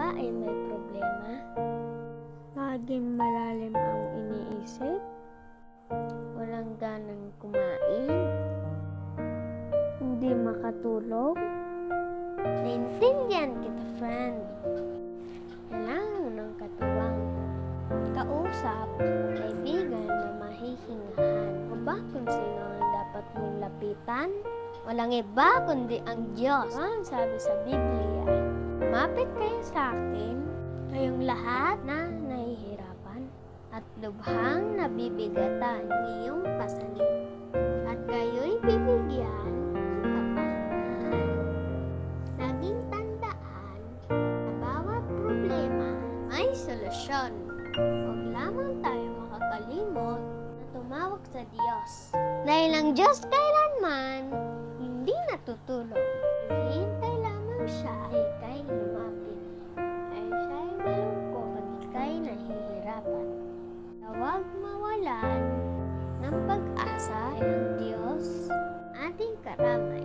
ba ay may problema? Laging malalim ang iniisip? Walang ganang kumain? Hindi makatulog? Naintindihan kita, friend. Kailangan mo ng katuwang, kausap, kaibigan na mahihingahan. O ba kung sino ang dapat mong lapitan? Walang iba kundi ang Diyos. Ang sabi sa Biblia, "Mapit kayo sa akin, kayong lahat na nahihirapan at lubhang nabibigatan iyong pasanin, at kayo'y bibigyan ng kapayapaan." Laging tandaan na bawat problema may solusyon. Huwag lamang tayo makakalimot na tumawag sa Diyos. Dahil ang Diyos kailanman hindi natutulog. Hihintay lamang siya ay ika'y lumapit. Ay siya'y malungkot pag ika'y nahihirapan. Huwag mawalan ng pag-asa ng Diyos, ating karamay.